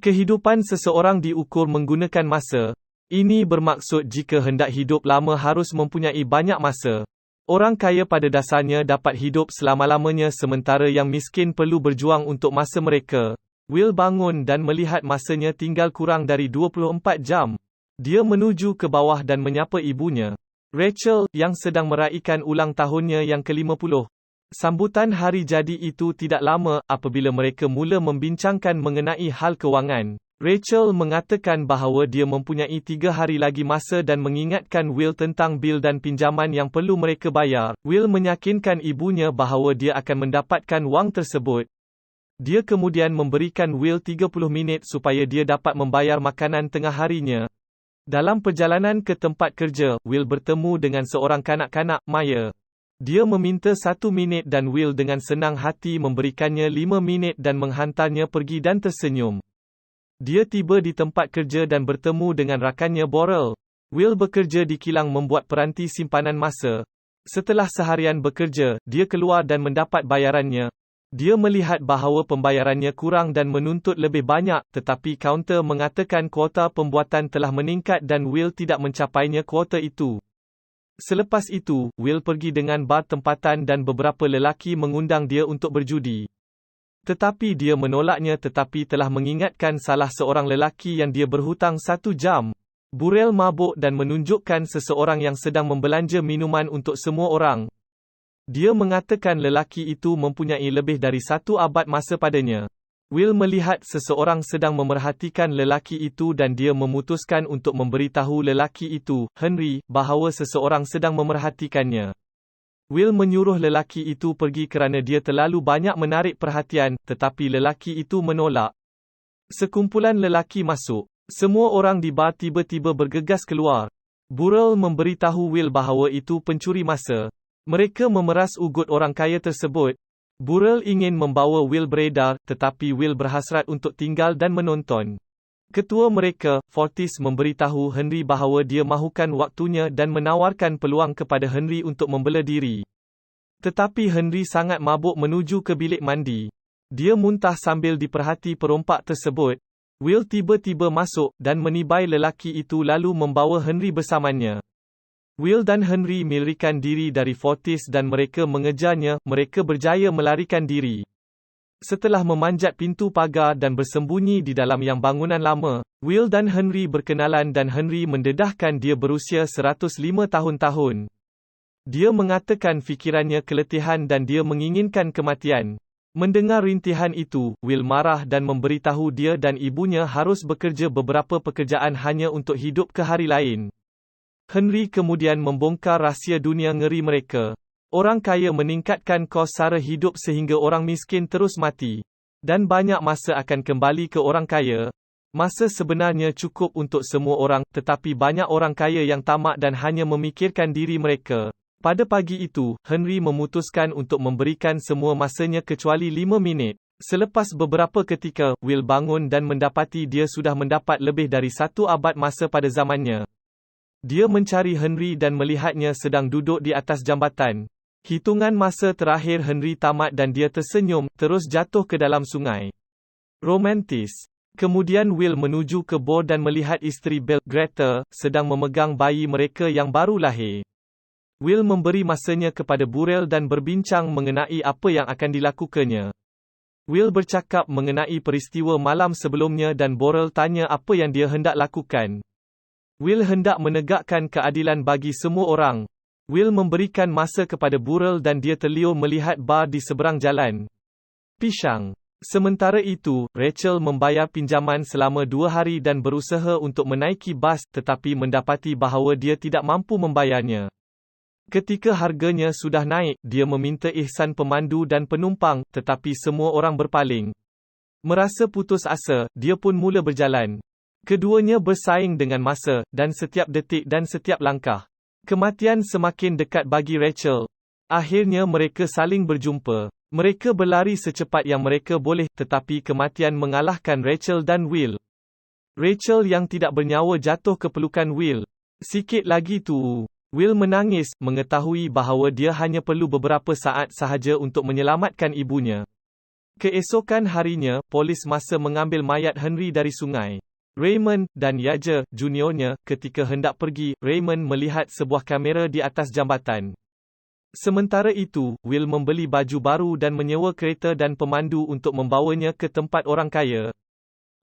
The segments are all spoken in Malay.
Kehidupan seseorang diukur menggunakan masa. Ini bermaksud jika hendak hidup lama harus mempunyai banyak masa. Orang kaya pada dasarnya dapat hidup selama-lamanya sementara yang miskin perlu berjuang untuk masa mereka. Will bangun dan melihat masanya tinggal kurang dari 24 jam. Dia menuju ke bawah dan menyapa ibunya, Rachel, yang sedang meraihkan ulang tahunnya yang ke-50. Sambutan hari jadi itu tidak lama, apabila mereka mula membincangkan mengenai hal kewangan. Rachel mengatakan bahawa dia mempunyai 3 hari lagi masa dan mengingatkan Will tentang bil dan pinjaman yang perlu mereka bayar. Will meyakinkan ibunya bahawa dia akan mendapatkan wang tersebut. Dia kemudian memberikan Will 30 minit supaya dia dapat membayar makanan tengah harinya. Dalam perjalanan ke tempat kerja, Will bertemu dengan seorang kanak-kanak, Maya. Dia meminta 1 minit dan Will dengan senang hati memberikannya 5 minit dan menghantarnya pergi dan tersenyum. Dia tiba di tempat kerja dan bertemu dengan rakannya Borel. Will bekerja di kilang membuat peranti simpanan masa. Setelah seharian bekerja, dia keluar dan mendapat bayarannya. Dia melihat bahawa pembayarannya kurang dan menuntut lebih banyak, tetapi kaunter mengatakan kuota pembuatan telah meningkat dan Will tidak mencapainya kuota itu. Selepas itu, Will pergi dengan bar tempatan dan beberapa lelaki mengundang dia untuk berjudi. Tetapi dia menolaknya tetapi telah mengingatkan salah seorang lelaki yang dia berhutang 1 jam. Burel mabuk dan menunjukkan seseorang yang sedang membelanja minuman untuk semua orang. Dia mengatakan lelaki itu mempunyai lebih dari 1 abad masa padanya. Will melihat seseorang sedang memerhatikan lelaki itu dan dia memutuskan untuk memberitahu lelaki itu, Henry, bahawa seseorang sedang memerhatikannya. Will menyuruh lelaki itu pergi kerana dia terlalu banyak menarik perhatian, tetapi lelaki itu menolak. Sekumpulan lelaki masuk. Semua orang di bar tiba-tiba bergegas keluar. Burrell memberitahu Will bahawa itu pencuri masa. Mereka memeras ugut orang kaya tersebut. Burrell ingin membawa Will beredar, tetapi Will berhasrat untuk tinggal dan menonton. Ketua mereka, Fortis, memberitahu Henry bahawa dia mahukan waktunya dan menawarkan peluang kepada Henry untuk membela diri. Tetapi Henry sangat mabuk menuju ke bilik mandi. Dia muntah sambil diperhati perompak tersebut. Will tiba-tiba masuk dan menibai lelaki itu lalu membawa Henry bersamanya. Will dan Henry melarikan diri dari Fortis dan mereka mengejarnya. Mereka berjaya melarikan diri. Setelah memanjat pintu pagar dan bersembunyi di dalam yang bangunan lama, Will dan Henry berkenalan dan Henry mendedahkan dia berusia 105 tahun-tahun. Dia mengatakan fikirannya keletihan dan dia menginginkan kematian. Mendengar rintihan itu, Will marah dan memberitahu dia dan ibunya harus bekerja beberapa pekerjaan hanya untuk hidup ke hari lain. Henry kemudian membongkar rahsia dunia ngeri mereka. Orang kaya meningkatkan kos sara hidup sehingga orang miskin terus mati. Dan banyak masa akan kembali ke orang kaya. Masa sebenarnya cukup untuk semua orang, tetapi banyak orang kaya yang tamak dan hanya memikirkan diri mereka. Pada pagi itu, Henry memutuskan untuk memberikan semua masanya kecuali 5 minit. Selepas beberapa ketika, Will bangun dan mendapati dia sudah mendapat lebih dari 1 abad masa pada zamannya. Dia mencari Henry dan melihatnya sedang duduk di atas jambatan. Hitungan masa terakhir Henry tamat dan dia tersenyum, terus jatuh ke dalam sungai. Romantis. Kemudian Will menuju ke bor dan melihat isteri Belle, Greta, sedang memegang bayi mereka yang baru lahir. Will memberi masanya kepada Burrell dan berbincang mengenai apa yang akan dilakukannya. Will bercakap mengenai peristiwa malam sebelumnya dan Burrell tanya apa yang dia hendak lakukan. Will hendak menegakkan keadilan bagi semua orang. Will memberikan masa kepada Burrell dan dia terliur melihat bar di seberang jalan. Pisang. Sementara itu, Rachel membayar pinjaman selama 2 hari dan berusaha untuk menaiki bas, tetapi mendapati bahawa dia tidak mampu membayarnya. Ketika harganya sudah naik, dia meminta ihsan pemandu dan penumpang, tetapi semua orang berpaling. Merasa putus asa, dia pun mula berjalan. Keduanya bersaing dengan masa, dan setiap detik dan setiap langkah. Kematian semakin dekat bagi Rachel. Akhirnya mereka saling berjumpa. Mereka berlari secepat yang mereka boleh, tetapi kematian mengalahkan Rachel dan Will. Rachel yang tidak bernyawa jatuh ke pelukan Will. Sikit lagi tu, Will menangis, mengetahui bahawa dia hanya perlu beberapa saat sahaja untuk menyelamatkan ibunya. Keesokan harinya, polis masa mengambil mayat Henry dari sungai. Raymond dan Yager, juniornya, ketika hendak pergi, Raymond melihat sebuah kamera di atas jambatan. Sementara itu, Will membeli baju baru dan menyewa kereta dan pemandu untuk membawanya ke tempat orang kaya.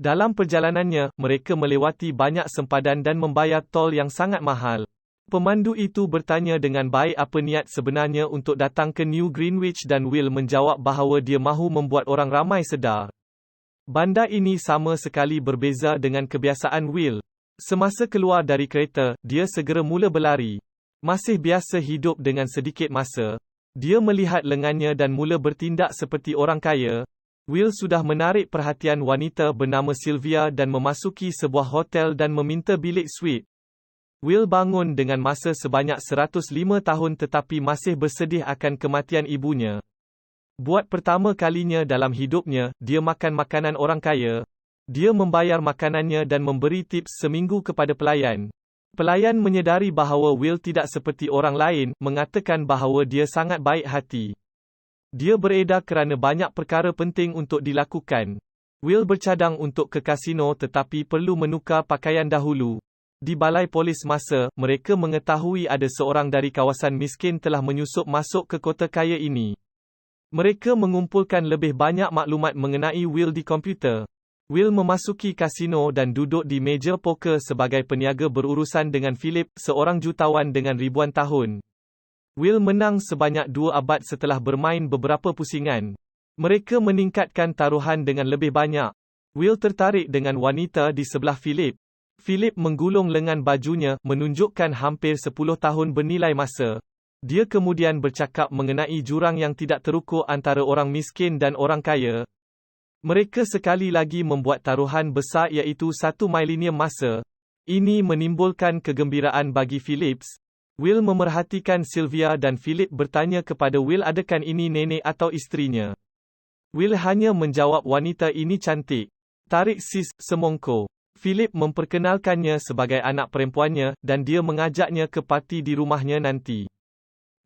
Dalam perjalanannya, mereka melewati banyak sempadan dan membayar tol yang sangat mahal. Pemandu itu bertanya dengan baik apa niat sebenarnya untuk datang ke New Greenwich dan Will menjawab bahawa dia mahu membuat orang ramai sedar. Bandar ini sama sekali berbeza dengan kebiasaan Will. Semasa keluar dari kereta, dia segera mula berlari. Masih biasa hidup dengan sedikit masa, dia melihat lengannya dan mula bertindak seperti orang kaya. Will sudah menarik perhatian wanita bernama Sylvia dan memasuki sebuah hotel dan meminta bilik suite. Will bangun dengan masa sebanyak 105 tahun tetapi masih bersedih akan kematian ibunya. Buat pertama kalinya dalam hidupnya, dia makan makanan orang kaya. Dia membayar makanannya dan memberi tips seminggu kepada pelayan. Pelayan menyedari bahawa Will tidak seperti orang lain, mengatakan bahawa dia sangat baik hati. Dia beredar kerana banyak perkara penting untuk dilakukan. Will bercadang untuk ke kasino tetapi perlu menukar pakaian dahulu. Di balai polis masa, mereka mengetahui ada seorang dari kawasan miskin telah menyusup masuk ke kota kaya ini. Mereka mengumpulkan lebih banyak maklumat mengenai Will di komputer. Will memasuki kasino dan duduk di meja poker sebagai peniaga berurusan dengan Philip, seorang jutawan dengan ribuan tahun. Will menang sebanyak 2 abad setelah bermain beberapa pusingan. Mereka meningkatkan taruhan dengan lebih banyak. Will tertarik dengan wanita di sebelah Philip. Philip menggulung lengan bajunya, menunjukkan hampir 10 tahun bernilai masa. Dia kemudian bercakap mengenai jurang yang tidak terukur antara orang miskin dan orang kaya. Mereka sekali lagi membuat taruhan besar iaitu 1 milenium masa. Ini menimbulkan kegembiraan bagi Phillips. Will memerhatikan Sylvia dan Philip bertanya kepada Will adakah ini nenek atau isterinya. Will hanya menjawab wanita ini cantik. Tarik sis, semongko. Philip memperkenalkannya sebagai anak perempuannya, dan dia mengajaknya ke parti di rumahnya nanti.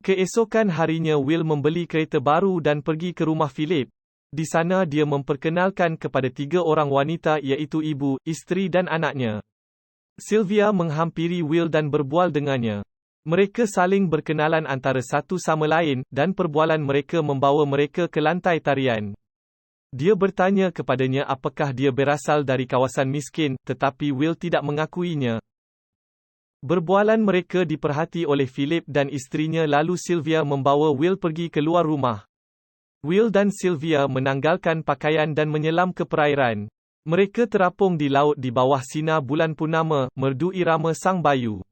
Keesokan harinya Will membeli kereta baru dan pergi ke rumah Philip. Di sana dia memperkenalkan kepada 3 orang wanita iaitu ibu, isteri dan anaknya. Sylvia menghampiri Will dan berbual dengannya. Mereka saling berkenalan antara satu sama lain, dan perbualan mereka membawa mereka ke lantai tarian. Dia bertanya kepadanya apakah dia berasal dari kawasan miskin, tetapi Will tidak mengakuinya. Berbualan mereka diperhati oleh Philip dan isterinya lalu Sylvia membawa Will pergi keluar rumah. Will dan Sylvia menanggalkan pakaian dan menyelam ke perairan. Mereka terapung di laut di bawah sinar bulan purnama, merdu irama sang bayu.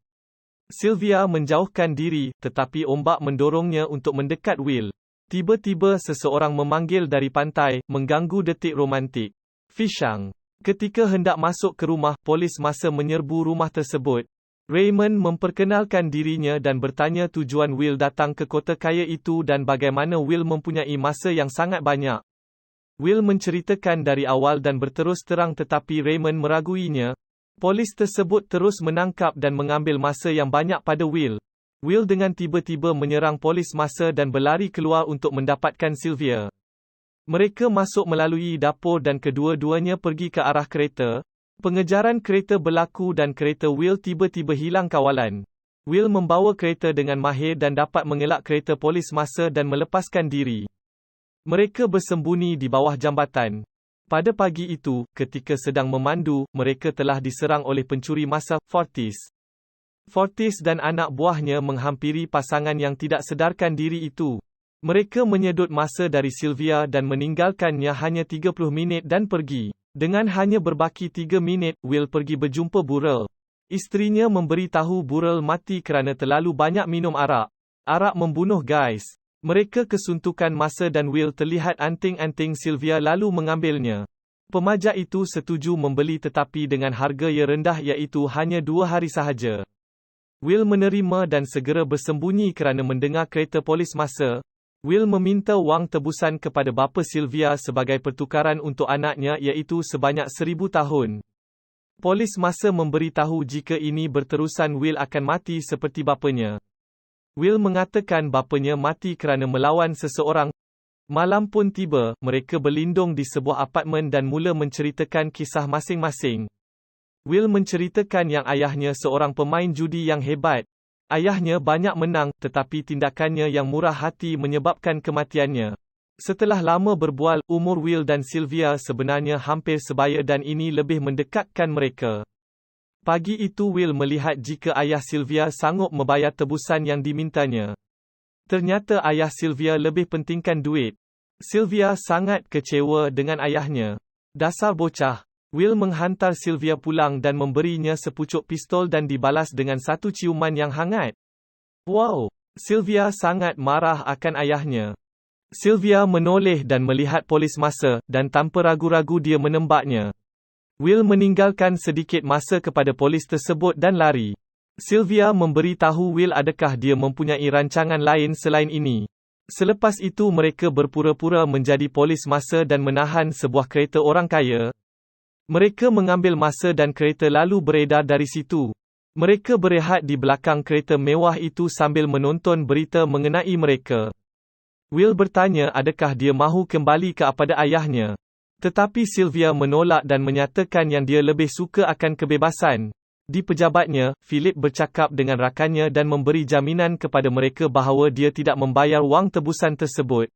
Sylvia menjauhkan diri, tetapi ombak mendorongnya untuk mendekat Will. Tiba-tiba seseorang memanggil dari pantai, mengganggu detik romantik. Fishang. Ketika hendak masuk ke rumah, polis masa menyerbu rumah tersebut. Raymond memperkenalkan dirinya dan bertanya tujuan Will datang ke kota kaya itu dan bagaimana Will mempunyai masa yang sangat banyak. Will menceritakan dari awal dan berterus terang tetapi Raymond meraguinya. Polis tersebut terus menangkap dan mengambil masa yang banyak pada Will. Will dengan tiba-tiba menyerang polis masa dan berlari keluar untuk mendapatkan Sylvia. Mereka masuk melalui dapur dan kedua-duanya pergi ke arah kereta. Pengejaran kereta berlaku dan kereta Will tiba-tiba hilang kawalan. Will membawa kereta dengan mahir dan dapat mengelak kereta polis masa dan melepaskan diri. Mereka bersembunyi di bawah jambatan. Pada pagi itu, ketika sedang memandu, mereka telah diserang oleh pencuri masa, Fortis. Fortis dan anak buahnya menghampiri pasangan yang tidak sedarkan diri itu. Mereka menyedut masa dari Sylvia dan meninggalkannya hanya 30 minit dan pergi. Dengan hanya berbaki 3 minit, Will pergi berjumpa Burrell. Isterinya memberitahu Burrell mati kerana terlalu banyak minum arak. Arak membunuh guys. Mereka kesuntukan masa dan Will terlihat anting-anting Sylvia lalu mengambilnya. Pemajak itu setuju membeli tetapi dengan harga yang rendah iaitu hanya 2 hari sahaja. Will menerima dan segera bersembunyi kerana mendengar kereta polis masa. Will meminta wang tebusan kepada bapa Sylvia sebagai pertukaran untuk anaknya iaitu sebanyak 1000 tahun. Polis masa memberitahu jika ini berterusan Will akan mati seperti bapanya. Will mengatakan bapanya mati kerana melawan seseorang. Malam pun tiba, mereka berlindung di sebuah apartmen dan mula menceritakan kisah masing-masing. Will menceritakan yang ayahnya seorang pemain judi yang hebat. Ayahnya banyak menang, tetapi tindakannya yang murah hati menyebabkan kematiannya. Setelah lama berbual, umur Will dan Sylvia sebenarnya hampir sebaya dan ini lebih mendekatkan mereka. Pagi itu Will melihat jika ayah Sylvia sanggup membayar tebusan yang dimintanya. Ternyata ayah Sylvia lebih pentingkan duit. Sylvia sangat kecewa dengan ayahnya. Dasar bocah. Will menghantar Sylvia pulang dan memberinya sepucuk pistol dan dibalas dengan satu ciuman yang hangat. Wow! Sylvia sangat marah akan ayahnya. Sylvia menoleh dan melihat polis masa, dan tanpa ragu-ragu dia menembaknya. Will meninggalkan sedikit masa kepada polis tersebut dan lari. Sylvia memberi tahu Will adakah dia mempunyai rancangan lain selain ini. Selepas itu mereka berpura-pura menjadi polis masa dan menahan sebuah kereta orang kaya. Mereka mengambil masa dan kereta lalu beredar dari situ. Mereka berehat di belakang kereta mewah itu sambil menonton berita mengenai mereka. Will bertanya adakah dia mahu kembali kepada ayahnya. Tetapi Sylvia menolak dan menyatakan yang dia lebih suka akan kebebasan. Di pejabatnya, Philip bercakap dengan rakannya dan memberi jaminan kepada mereka bahawa dia tidak membayar wang tebusan tersebut.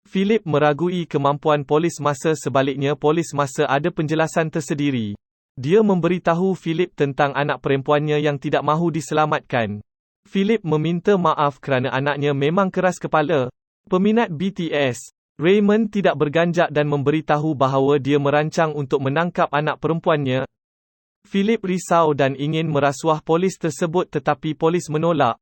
Philip meragui kemampuan polis masa sebaliknya polis masa ada penjelasan tersendiri. Dia memberitahu Philip tentang anak perempuannya yang tidak mahu diselamatkan. Philip meminta maaf kerana anaknya memang keras kepala. Peminat BTS, Raymond tidak berganjak dan memberitahu bahawa dia merancang untuk menangkap anak perempuannya. Philip risau dan ingin merasuah polis tersebut tetapi polis menolak.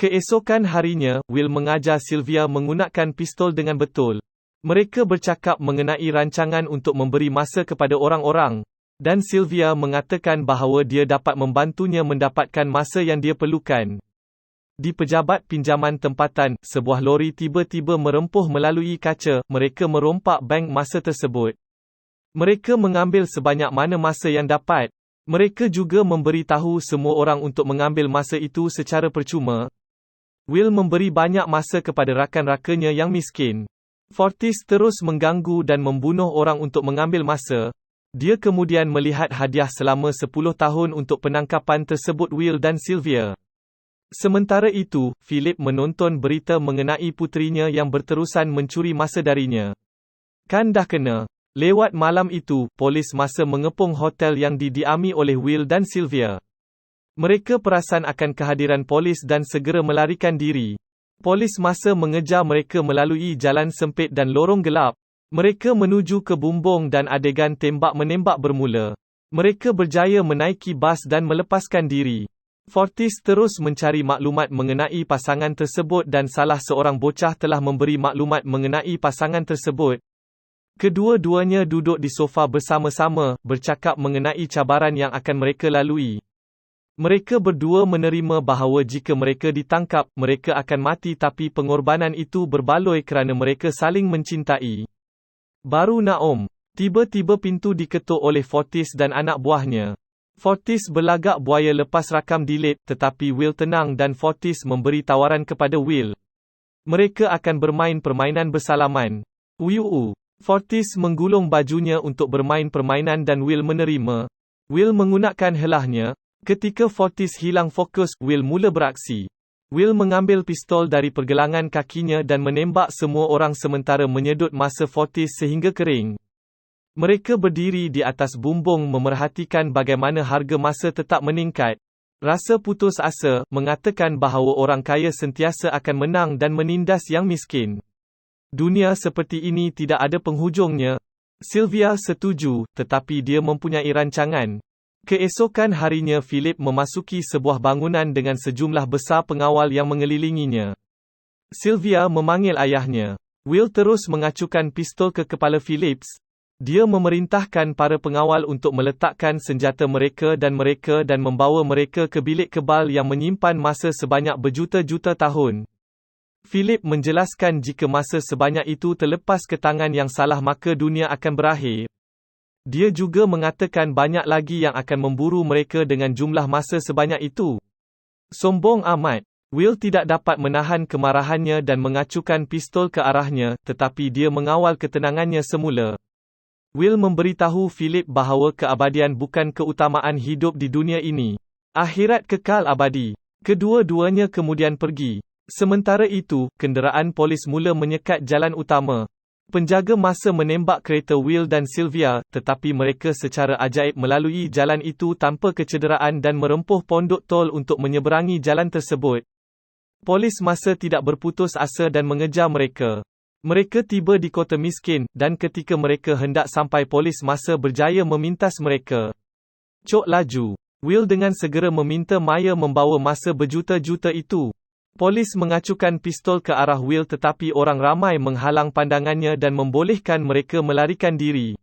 Keesokan harinya, Will mengajar Sylvia menggunakan pistol dengan betul. Mereka bercakap mengenai rancangan untuk memberi masa kepada orang-orang. Dan Sylvia mengatakan bahawa dia dapat membantunya mendapatkan masa yang dia perlukan. Di pejabat pinjaman tempatan, sebuah lori tiba-tiba merempuh melalui kaca. Mereka merompak bank masa tersebut. Mereka mengambil sebanyak mana masa yang dapat. Mereka juga memberi tahu semua orang untuk mengambil masa itu secara percuma. Will memberi banyak masa kepada rakan-rakannya yang miskin. Fortis terus mengganggu dan membunuh orang untuk mengambil masa. Dia kemudian melihat hadiah selama 10 tahun untuk penangkapan tersebut Will dan Sylvia. Sementara itu, Philip menonton berita mengenai putrinya yang berterusan mencuri masa darinya. Kan dah kena. Lewat malam itu, polis masa mengepung hotel yang didiami oleh Will dan Sylvia. Mereka perasan akan kehadiran polis dan segera melarikan diri. Polis masa mengejar mereka melalui jalan sempit dan lorong gelap. Mereka menuju ke bumbung dan adegan tembak-menembak bermula. Mereka berjaya menaiki bas dan melepaskan diri. Fortis terus mencari maklumat mengenai pasangan tersebut dan salah seorang bocah telah memberi maklumat mengenai pasangan tersebut. Kedua-duanya duduk di sofa bersama-sama, bercakap mengenai cabaran yang akan mereka lalui. Mereka berdua menerima bahawa jika mereka ditangkap, mereka akan mati tapi pengorbanan itu berbaloi kerana mereka saling mencintai. Baru Naom. Tiba-tiba pintu diketuk oleh Fortis dan anak buahnya. Fortis berlagak buaya lepas rakam dilit, tetapi Will tenang dan Fortis memberi tawaran kepada Will. Mereka akan bermain permainan bersalaman. Wiu. Fortis menggulung bajunya untuk bermain permainan dan Will menerima. Will menggunakan helahnya. Ketika Fortis hilang fokus, Will mula beraksi. Will mengambil pistol dari pergelangan kakinya dan menembak semua orang sementara menyedut masa Fortis sehingga kering. Mereka berdiri di atas bumbung memerhatikan bagaimana harga masa tetap meningkat. Rasa putus asa, mengatakan bahawa orang kaya sentiasa akan menang dan menindas yang miskin. Dunia seperti ini tidak ada penghujungnya. Sylvia setuju, tetapi dia mempunyai rancangan. Keesokan harinya Philip memasuki sebuah bangunan dengan sejumlah besar pengawal yang mengelilinginya. Sylvia memanggil ayahnya. Will terus mengacukan pistol ke kepala Phillips. Dia memerintahkan para pengawal untuk meletakkan senjata mereka dan membawa mereka ke bilik kebal yang menyimpan masa sebanyak berjuta-juta tahun. Philip menjelaskan jika masa sebanyak itu terlepas ke tangan yang salah maka dunia akan berakhir. Dia juga mengatakan banyak lagi yang akan memburu mereka dengan jumlah masa sebanyak itu. Sombong amat. Will tidak dapat menahan kemarahannya dan mengacukan pistol ke arahnya, tetapi dia mengawal ketenangannya semula. Will memberitahu Philip bahawa keabadian bukan keutamaan hidup di dunia ini. Akhirat kekal abadi. Kedua-duanya kemudian pergi. Sementara itu, kenderaan polis mula menyekat jalan utama. Penjaga masa menembak kereta Will dan Sylvia, tetapi mereka secara ajaib melalui jalan itu tanpa kecederaan dan merempuh pondok tol untuk menyeberangi jalan tersebut. Polis masa tidak berputus asa dan mengejar mereka. Mereka tiba di kota miskin, dan ketika mereka hendak sampai polis masa berjaya memintas mereka. Cok laju. Will dengan segera meminta Maya membawa masa berjuta-juta itu. Polis mengacukan pistol ke arah Will tetapi orang ramai menghalang pandangannya dan membolehkan mereka melarikan diri.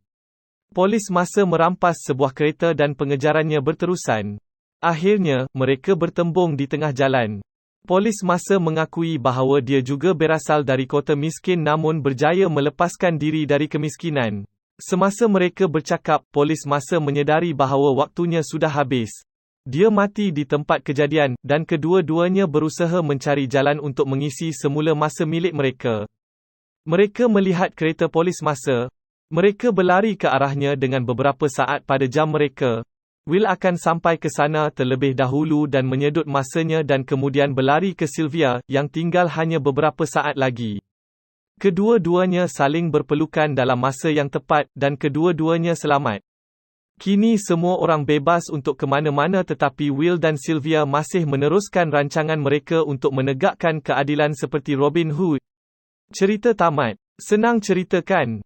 Polis masa merampas sebuah kereta dan pengejarannya berterusan. Akhirnya, mereka bertembung di tengah jalan. Polis masa mengakui bahawa dia juga berasal dari kota miskin namun berjaya melepaskan diri dari kemiskinan. Semasa mereka bercakap, polis masa menyedari bahawa waktunya sudah habis. Dia mati di tempat kejadian, dan kedua-duanya berusaha mencari jalan untuk mengisi semula masa milik mereka. Mereka melihat kereta polis masa. Mereka berlari ke arahnya dengan beberapa saat pada jam mereka. Will akan sampai ke sana terlebih dahulu dan menyedut masanya dan kemudian berlari ke Sylvia, yang tinggal hanya beberapa saat lagi. Kedua-duanya saling berpelukan dalam masa yang tepat, dan kedua-duanya selamat. Kini semua orang bebas untuk ke mana-mana tetapi Will dan Sylvia masih meneruskan rancangan mereka untuk menegakkan keadilan seperti Robin Hood. Cerita tamat. Senang cerita kan?